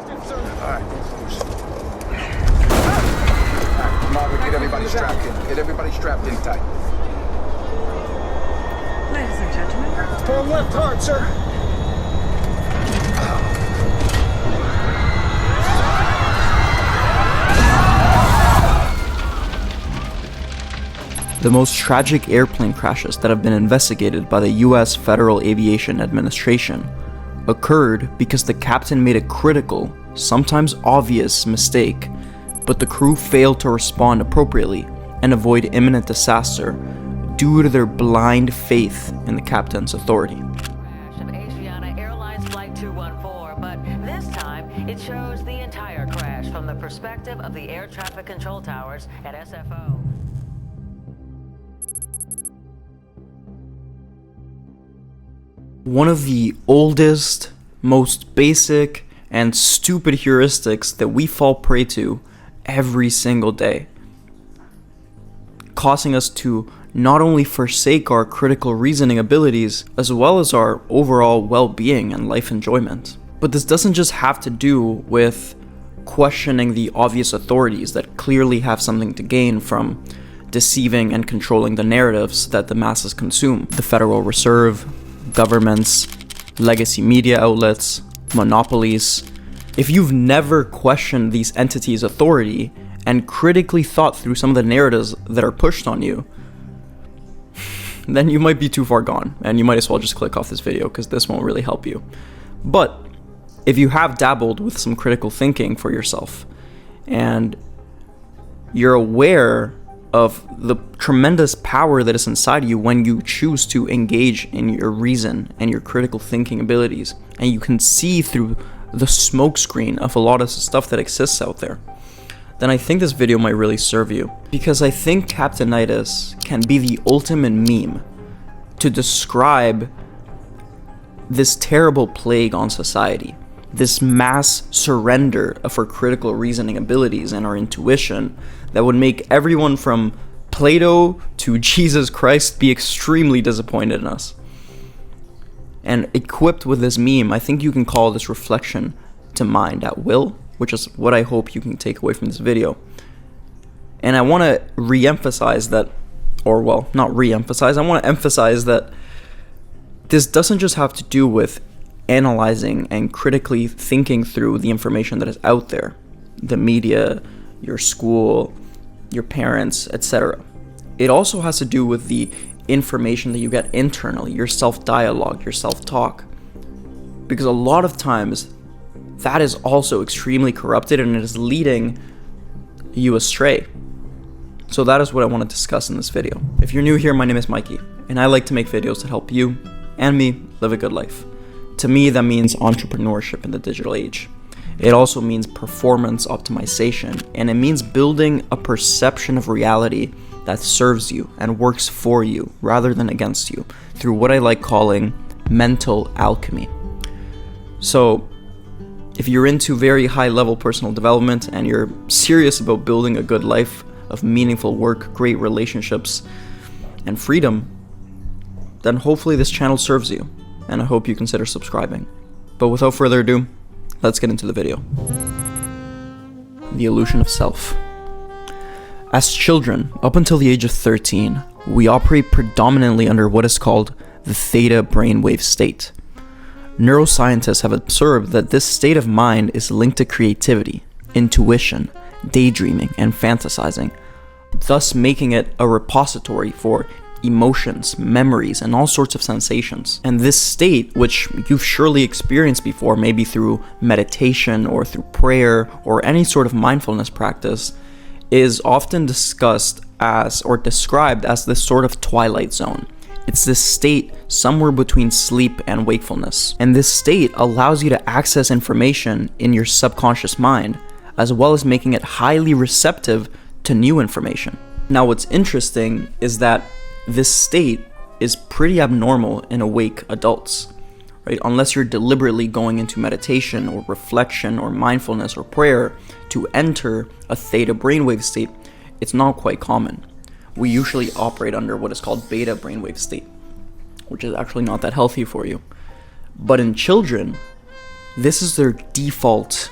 Alright, come on, get everybody strapped in. Get everybody strapped in tight. Ladies and gentlemen, Turn left hard, sir. The most tragic airplane crashes that have been investigated by the US Federal Aviation Administration occurred because the captain made a critical, sometimes obvious mistake, but the crew failed to respond appropriately and avoid imminent disaster due to their blind faith in the captain's authority. Crash of Asiana Airlines Flight 214, but this time it shows the entire crash from the perspective of the air traffic control towers at SFO. One of the oldest, most basic, and stupid heuristics that we fall prey to every single day, causing us to not only forsake our critical reasoning abilities, as well as our overall well-being and life enjoyment. But this doesn't just have to do with questioning the obvious authorities that clearly have something to gain from deceiving and controlling the narratives that the masses consume. The Federal Reserve, governments, legacy media outlets, monopolies. If you've never questioned these entities' authority and critically thought through some of the narratives that are pushed on you, then you might be too far gone, and you might as well just click off this video because this won't really help you. But if you have dabbled with some critical thinking for yourself, and you're aware of the tremendous power that is inside you when you choose to engage in your reason and your critical thinking abilities, and you can see through the smokescreen of a lot of stuff that exists out there, then I think this video might really serve you. Because I think Captainitis can be the ultimate meme to describe this terrible plague on society, this mass surrender of our critical reasoning abilities and our intuition that would make everyone from Plato to Jesus Christ be extremely disappointed in us. And equipped with this meme, I think you can call this reflection to mind at will, which is what I hope you can take away from this video. And I want to re-emphasize that, or well, not re-emphasize, I want to emphasize that this doesn't just have to do with analyzing and critically thinking through the information that is out there, the media, your school, your parents, etc. It also has to do with the information that you get internally, your self-dialogue, your self-talk. Because a lot of times, that is also extremely corrupted and it is leading you astray. So that is what I want to discuss in this video. If you're new here, my name is Mikey, and I like to make videos that help you and me live a good life. To me, that means entrepreneurship in the digital age. It also means performance optimization, and it means building a perception of reality that serves you and works for you rather than against you through what I like calling mental alchemy. So if you're into very high level personal development and you're serious about building a good life of meaningful work, great relationships, and freedom, then hopefully this channel serves you, and I hope you consider subscribing. But without further ado, let's get into the video. The illusion of self. As children, up until the age of 13, we operate predominantly under what is called the theta brainwave state. Neuroscientists have observed that this state of mind is linked to creativity, intuition, daydreaming, and fantasizing, thus making it a repository for emotions, memories, and all sorts of sensations. And this state, which you've surely experienced before, maybe through meditation or through prayer or any sort of mindfulness practice, is often discussed as or described as this sort of twilight zone. It's this state somewhere between sleep and wakefulness. And this state allows you to access information in your subconscious mind, as well as making it highly receptive to new information. Now, what's interesting is that this state is pretty abnormal in awake adults, right? Unless you're deliberately going into meditation or reflection or mindfulness or prayer to enter a theta brainwave state, it's not quite common. We usually operate under what is called beta brainwave state, which is actually not that healthy for you. But in children, this is their default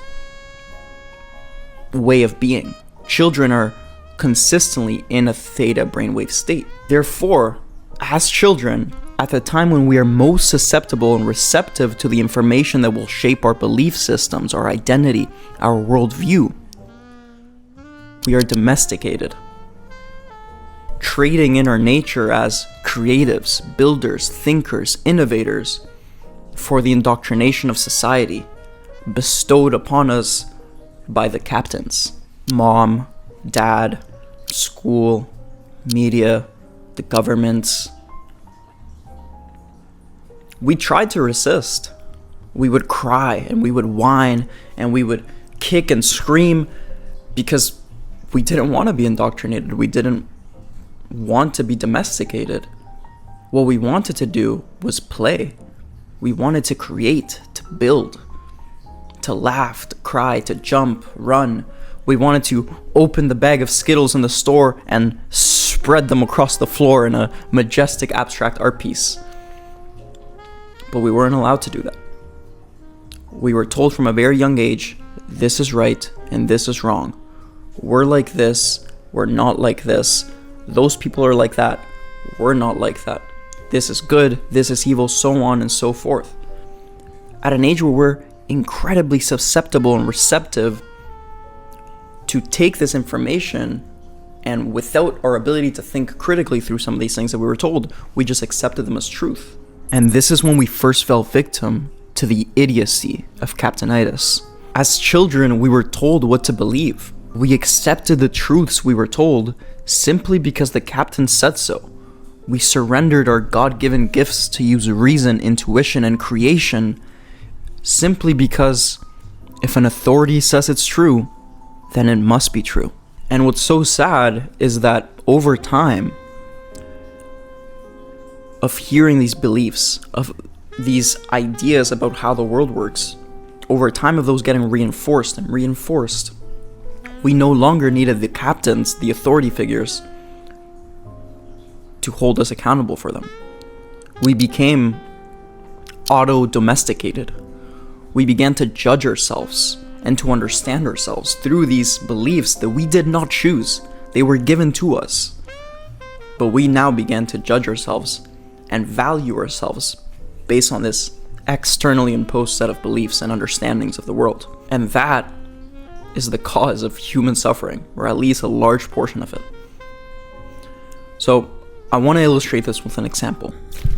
way of being. Children are consistently in a theta brainwave state. Therefore, as children, at the time when we are most susceptible and receptive to the information that will shape our belief systems, our identity, our worldview, we are domesticated, trading in our nature as creatives, builders, thinkers, innovators for the indoctrination of society bestowed upon us by the captains. Mom, dad, school, media, the governments. We tried to resist. We would cry and we would whine and we would kick and scream because we didn't want to be indoctrinated. We didn't want to be domesticated. What we wanted to do was play. We wanted to create, to build, to laugh, to cry, to jump, run. We wanted to open the bag of Skittles in the store and spread them across the floor in a majestic abstract art piece. But we weren't allowed to do that. We were told from a very young age, this is right and this is wrong. We're like this, we're not like this. Those people are like that, we're not like that. This is good, this is evil, so on and so forth. At an age where we're incredibly susceptible and receptive to take this information, and without our ability to think critically through some of these things that we were told, we just accepted them as truth. And this is when we first fell victim to the idiocy of Captainitis. As children, we were told what to believe. We accepted the truths we were told simply because the captain said so. We surrendered our God-given gifts to use reason, intuition, and creation simply because if an authority says it's true, then it must be true. And what's so sad is that over time of hearing these beliefs, of these ideas about how the world works, over time of those getting reinforced and reinforced, we no longer needed the captains, the authority figures, to hold us accountable for them. We became auto-domesticated. We began to judge ourselves and to understand ourselves through these beliefs that we did not choose. They were given to us. But we now began to judge ourselves and value ourselves based on this externally imposed set of beliefs and understandings of the world. And that is the cause of human suffering, or at least a large portion of it. So I want to illustrate this with an example.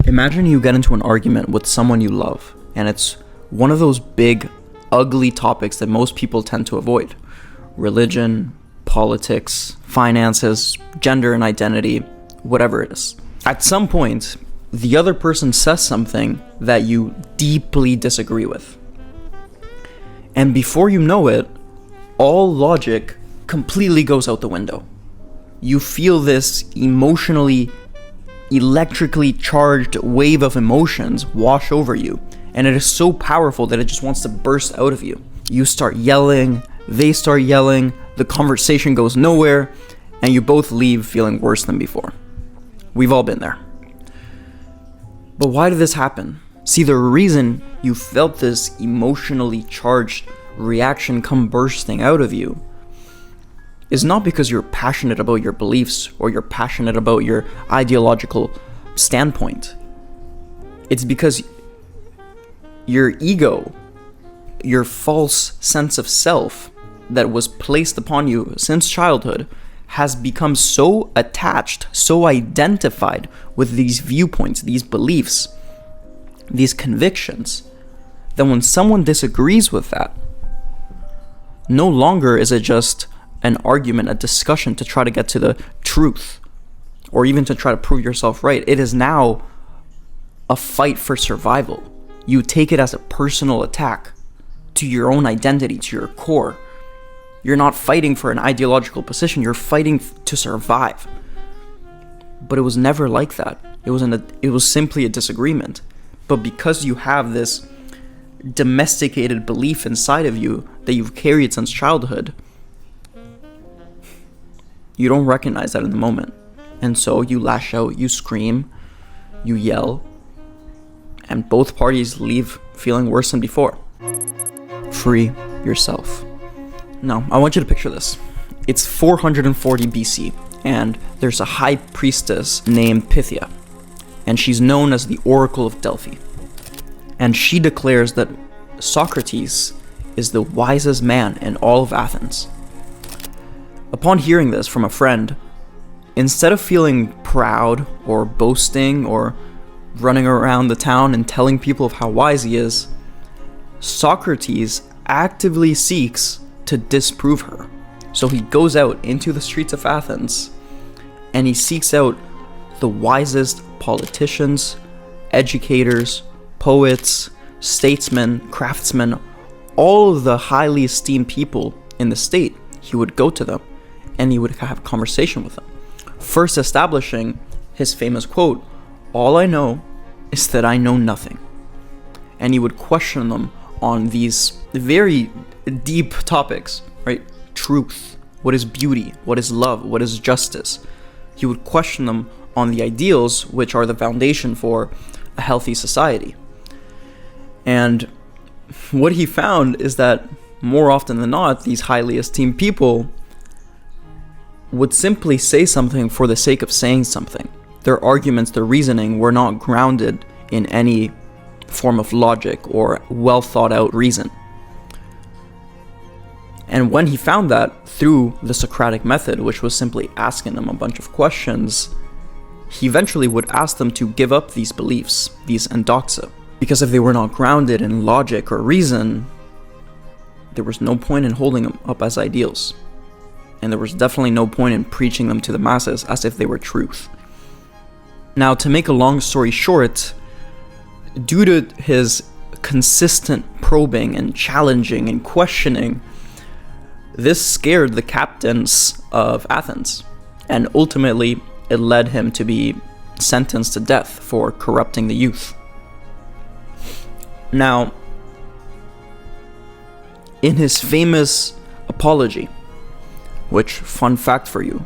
Imagine you get into an argument with someone you love, and it's one of those big, ugly topics that most people tend to avoid. Religion, politics, finances, gender and identity, whatever it is. At some point, the other person says something that you deeply disagree with. And before you know it, all logic completely goes out the window. You feel this emotionally, electrically charged wave of emotions wash over you. And it is so powerful that it just wants to burst out of you. You start yelling, they start yelling, the conversation goes nowhere, and you both leave feeling worse than before. We've all been there. But why did this happen? See, the reason you felt this emotionally charged reaction come bursting out of you is not because you're passionate about your beliefs or you're passionate about your ideological standpoint. It's because your ego, your false sense of self that was placed upon you since childhood has become so attached, so identified with these viewpoints, these beliefs, these convictions, that when someone disagrees with that, no longer is it just an argument, a discussion to try to get to the truth, or even to try to prove yourself right. It is now a fight for survival. You take it as a personal attack to your own identity, to your core. You're not fighting for an ideological position, you're fighting to survive. But it was never like that. It was simply a disagreement. But because you have this domesticated belief inside of you that you've carried since childhood, you don't recognize that in the moment. And so you lash out, you scream, you yell, and both parties leave feeling worse than before. Free yourself. Now, I want you to picture this. It's 440 BC, and there's a high priestess named Pythia, and she's known as the Oracle of Delphi. And she declares that Socrates is the wisest man in all of Athens. Upon hearing this from a friend, instead of feeling proud or boasting or running around the town and telling people of how wise he is, Socrates actively seeks to disprove her. So he goes out into the streets of Athens and he seeks out the wisest politicians, educators, poets, statesmen, craftsmen, all of the highly esteemed people in the state. He would go to them and he would have a conversation with them, first establishing his famous quote, "All I know is that I know nothing." And he would question them on these very deep topics, right? Truth, what is beauty, what is love, what is justice. He would question them on the ideals which are the foundation for a healthy society. And what he found is that more often than not, these highly esteemed people would simply say something for the sake of saying something. Their arguments, their reasoning were not grounded in any form of logic or well thought out reason. And when he found that through the Socratic method, which was simply asking them a bunch of questions, he eventually would ask them to give up these beliefs, these endoxa. Because if they were not grounded in logic or reason, there was no point in holding them up as ideals. And there was definitely no point in preaching them to the masses as if they were truth. Now, to make a long story short, due to his consistent probing and challenging and questioning, this scared the captains of Athens, and ultimately it led him to be sentenced to death for corrupting the youth. Now, in his famous apology, which, fun fact for you,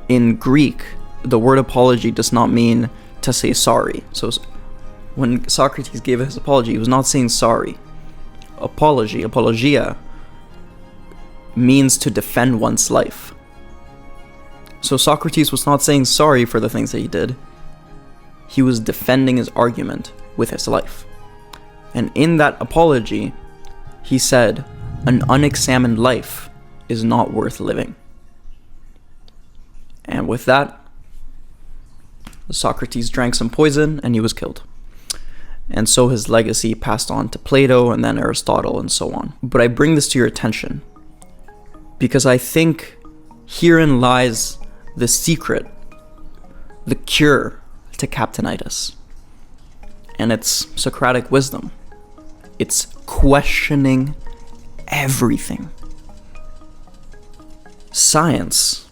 in Greek, the word apology does not mean to say sorry. So when Socrates gave his apology, he was not saying sorry. Apology, apologia, means to defend one's life. So Socrates was not saying sorry for the things that he did. He was defending his argument with his life. And in that apology, he said, "An unexamined life is not worth living." And with that, Socrates drank some poison and he was killed. And so his legacy passed on to Plato and then Aristotle and so on. But I bring this to your attention because I think herein lies the secret, the cure to Captainitis. And it's Socratic wisdom. It's questioning everything. Science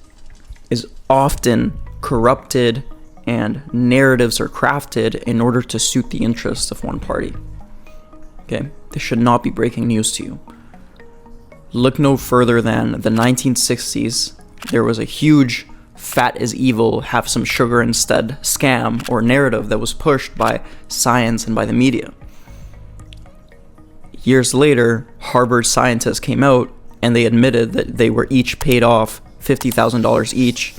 is often corrupted and narratives are crafted in order to suit the interests of one party. Okay? This should not be breaking news to you. Look no further than the 1960s. There was a huge fat is evil, have some sugar instead scam or narrative that was pushed by science and by the media. Years later, Harvard scientists came out and they admitted that they were each paid off $50,000 each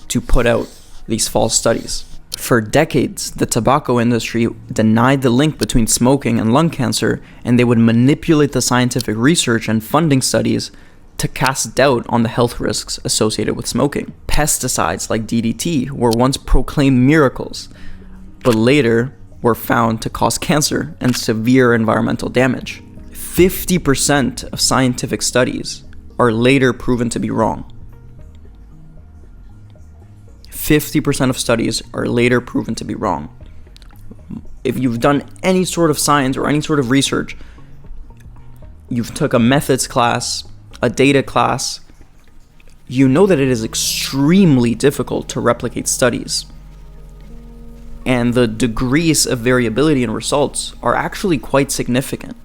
to put out these false studies. For decades, the tobacco industry denied the link between smoking and lung cancer, and they would manipulate the scientific research and funding studies to cast doubt on the health risks associated with smoking. Pesticides like DDT were once proclaimed miracles, but later were found to cause cancer and severe environmental damage. 50% of scientific studies are later proven to be wrong. 50% of studies are later proven to be wrong. If you've done any sort of science or any sort of research, you've took a methods class, a data class, you know that it is extremely difficult to replicate studies. And the degrees of variability in results are actually quite significant.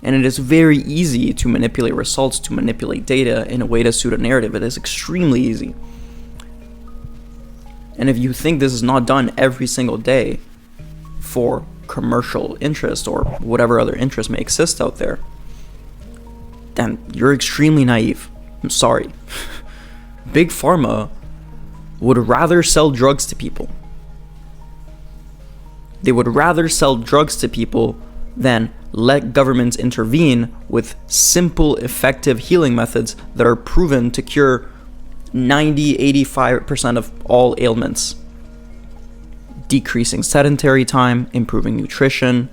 And it is very easy to manipulate results, to manipulate data in a way to suit a narrative. It is extremely easy. And if you think this is not done every single day for commercial interest or whatever other interest may exist out there, then you're extremely naive. I'm sorry. Big Pharma would rather sell drugs to people. They would rather sell drugs to people than let governments intervene with simple, effective healing methods that are proven to cure 90-85% of all ailments. Decreasing sedentary time, improving nutrition,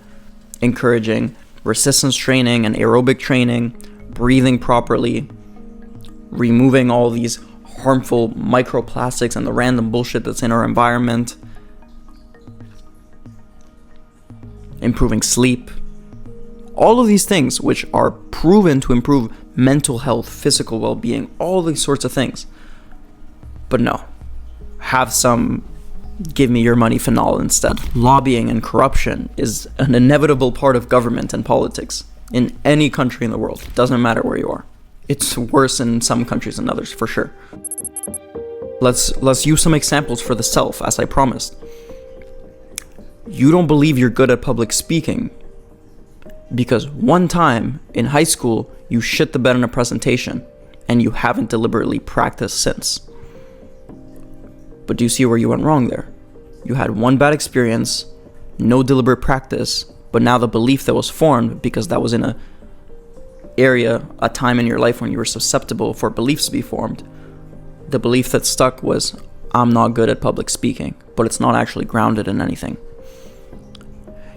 encouraging resistance training and aerobic training, breathing properly, removing all these harmful microplastics and the random bullshit that's in our environment, improving sleep. All of these things which are proven to improve mental health, physical well-being, all these sorts of things. But no, have some give me your money finale instead. Lobbying and corruption is an inevitable part of government and politics in any country in the world. It doesn't matter where you are. It's worse in some countries than others, for sure. Let's use some examples for the self, as I promised. You don't believe you're good at public speaking because one time in high school you shit the bed in a presentation and you haven't deliberately practiced since. But do you see where you went wrong there? You had one bad experience, no deliberate practice, but now the belief that was formed, because that was in a time in your life when you were susceptible for beliefs to be formed, the belief that stuck was, I'm not good at public speaking, but it's not actually grounded in anything.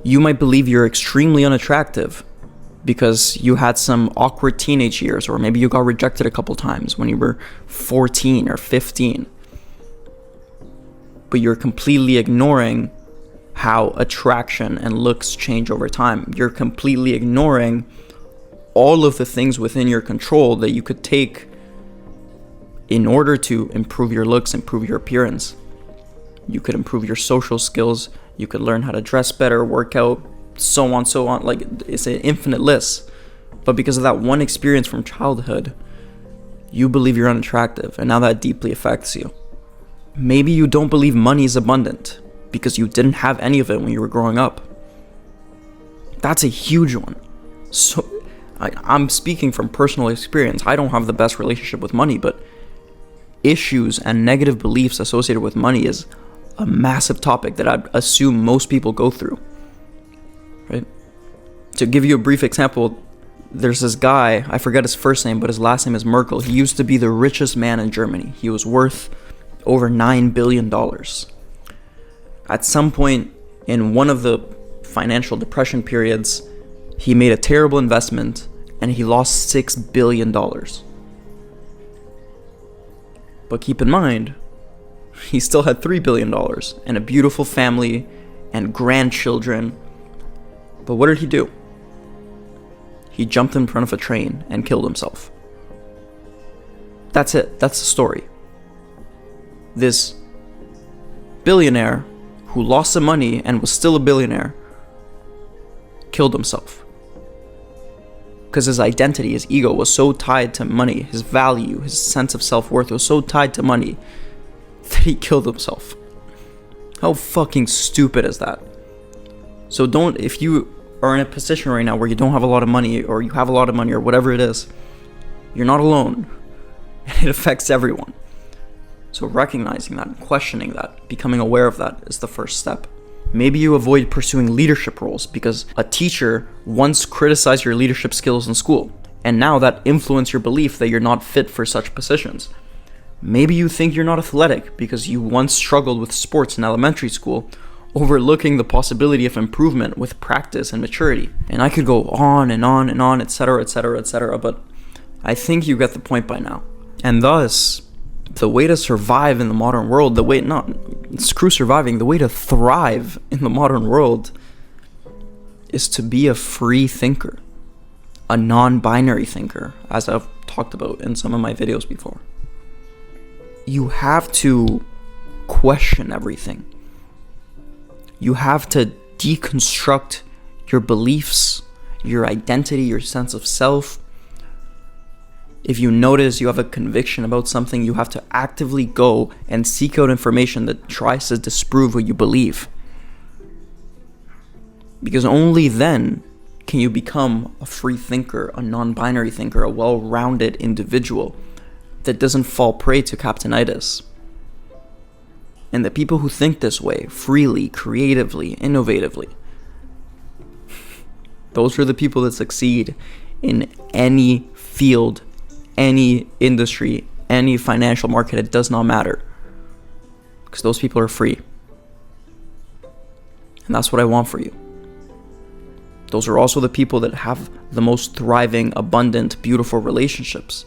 You might believe you're extremely unattractive because you had some awkward teenage years, or maybe you got rejected a couple times when you were 14 or 15. But you're completely ignoring how attraction and looks change over time. You're completely ignoring all of the things within your control that you could take in order to improve your looks, improve your appearance. You could improve your social skills. You could learn how to dress better, work out, so on. Like, it's an infinite list. But because of that one experience from childhood, you believe you're unattractive, and now that deeply affects you. Maybe you don't believe money is abundant because you didn't have any of it when you were growing up. That's a huge one. So I'm speaking from personal experience. I don't have the best relationship with money, but issues and negative beliefs associated with money is a massive topic that I'd assume most people go through, right? To give you a brief example, there's this guy, I forget his first name, but his last name is Merkel. He used to be the richest man in Germany. He was worth over $9 billion. At some point in one of the financial depression periods, he made a terrible investment and he lost $6 billion. But keep in mind, he still had $3 billion and a beautiful family and grandchildren. But what did he do? He jumped in front of a train and killed himself. That's it. That's the story. This billionaire who lost some money and was still a billionaire killed himself. Because his identity, his ego was so tied to money, his value, his sense of self-worth was so tied to money that he killed himself. How fucking stupid is that? So don't, if you are in a position right now where you don't have a lot of money, or you have a lot of money, or whatever it is, you're not alone. And it affects everyone. So recognizing that, questioning that, becoming aware of that is the first step. Maybe you avoid pursuing leadership roles because a teacher once criticized your leadership skills in school, and now that influenced your belief that you're not fit for such positions. Maybe you think you're not athletic because you once struggled with sports in elementary school, overlooking the possibility of improvement with practice and maturity. And I could go on and on and on, etc., etc., etc., but I think you get the point by now. And thus, the way to survive in the modern world, the way to thrive in the modern world is to be a free thinker, a non-binary thinker, as I've talked about in some of my videos before. You have to question everything. You have to deconstruct your beliefs, your identity, your sense of self. If you notice you have a conviction about something, you have to actively go and seek out information that tries to disprove what you believe. Because only then can you become a free thinker, a non-binary thinker, a well-rounded individual that doesn't fall prey to captainitis. And the people who think this way, freely, creatively, innovatively, those are the people that succeed in any field, any industry, any financial market. It does not matter, because those people are free. And that's what I want for you. Those are also the people that have the most thriving, abundant, beautiful relationships.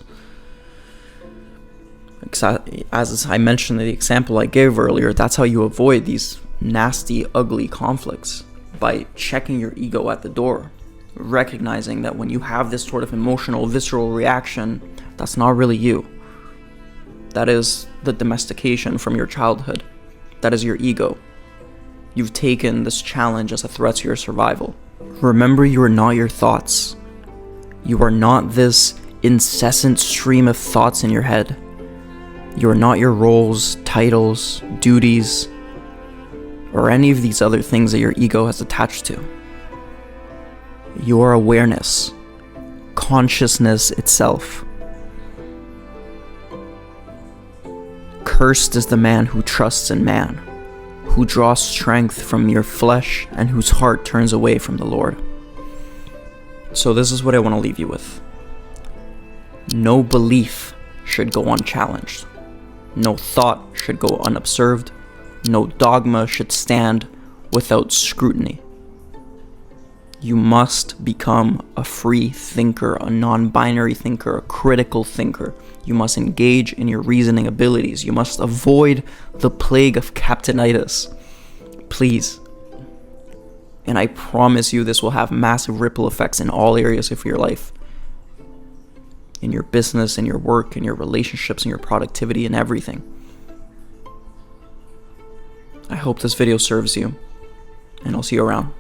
As I mentioned in the example I gave earlier, that's how you avoid these nasty, ugly conflicts, by checking your ego at the door, recognizing that when you have this sort of emotional, visceral reaction, that's not really you. That is the domestication from your childhood. That is your ego. You've taken this challenge as a threat to your survival. Remember, you are not your thoughts. You are not this incessant stream of thoughts in your head. You are not your roles, titles, duties, or any of these other things that your ego has attached to. You are awareness, consciousness itself. Cursed is the man who trusts in man, who draws strength from mere flesh, and whose heart turns away from the Lord. So this is what I want to leave you with. No belief should go unchallenged. No thought should go unobserved. No dogma should stand without scrutiny. You must become a free thinker, a non-binary thinker, a critical thinker. You must engage in your reasoning abilities. You must avoid the plague of captainitis. Please. And I promise you, this will have massive ripple effects in all areas of your life. In your business, in your work, in your relationships, in your productivity, and everything. I hope this video serves you, and I'll see you around.